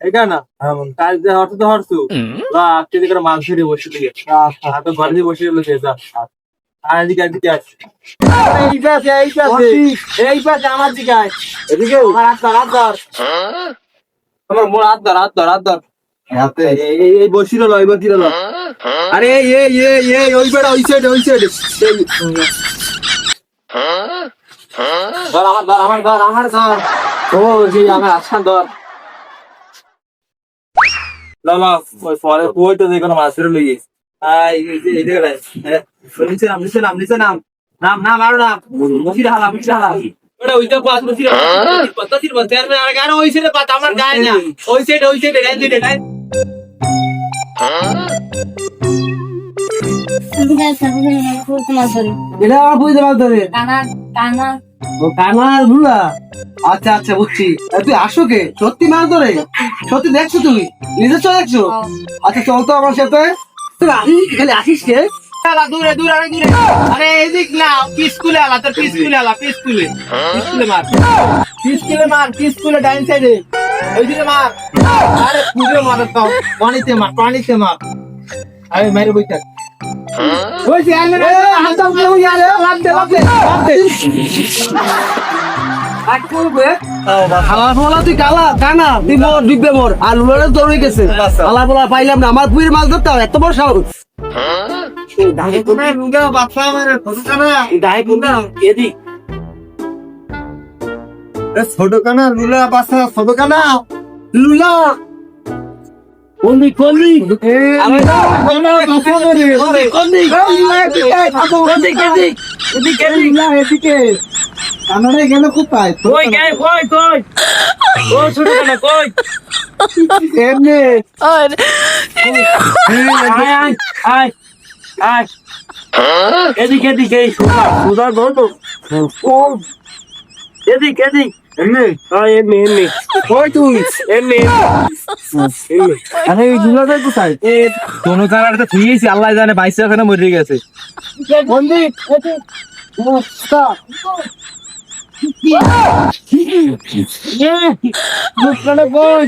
এটা না কাজ যে হরছু তো হরছু আজকে দিকে মাংস দিয়ে বসে দিকে তো ঘরে দিয়ে বসে গেলো যা এদিকে এদিকে আছে এই পাশে এই পাশে এই পাশে আমার দিকে আয় এদিকে আমার হাত ধর আমার মোর হাত ধর এই বসিল লয় বসিল লয় আরে এই ওই বেড়া ওই সাইড ধর আমার ধর ও সেই আমার আসান ধর লা ওই পরে ওই তো দেখো মাছ ধরে লই গেছে এই দেখো নিচে নাম আরো নাম মুসির হালা ওটা ওইটা পাঁচ মুসির পত্তা সির বলতে আর আর গান ওই সাইডে পাতা আমার গায় না ওই সাইডে গায় দিতে গায় এটা আর বুঝতে পারতো রে কানা ও কানার ভুলা আচ্ছা বুঝছি তুই আসো কে সত্যি মাছ ধরে সত্যি দেখছো তুমি নিজের চোখে দেখছো আচ্ছা চল তো আমার সাথে তুই খালি আসিস কে দূরে আরে এদিক না পিস্কুলে আলা তোর পিস্কুলে পিস্কুলে ডাইন সাইডে ওই দিকে মার আরে পুরো মার তো পানিতে মার আরে মেরে বইটা ওই যে আলে হাত দাও ওই আলে লাভ দে আট করবে খালা বলা তুই কানা তুই মোর ডিব্বে মোর আর লুলারে দৌড়ে গেছে খালা বলা পাইলাম না আমার পুরো মাছ ধরতে এত বড় সাহস এই দাগে কোনে লুগা বাচ্চা আমারে ছোট কানা দাই কোনা এদিক এ ছোট কানা লুলা বাচ্চা ছোট কানা লুলা কোনি আমি কানা বাচ্চা রে কোনি এদিকে কানারে গেল কোথায় কই ও ছোট কানা কই এমনে আয় এদিকে সুদা ধরো ও এদিকে এমনি কই তুই এমনি আরে দুলা যাই কোথায় এ দোনো কানারটা থুইছি আল্লাহ জানে 22 ওখানে মরে গেছে বন্ধি মুস্তা মুস্তা বই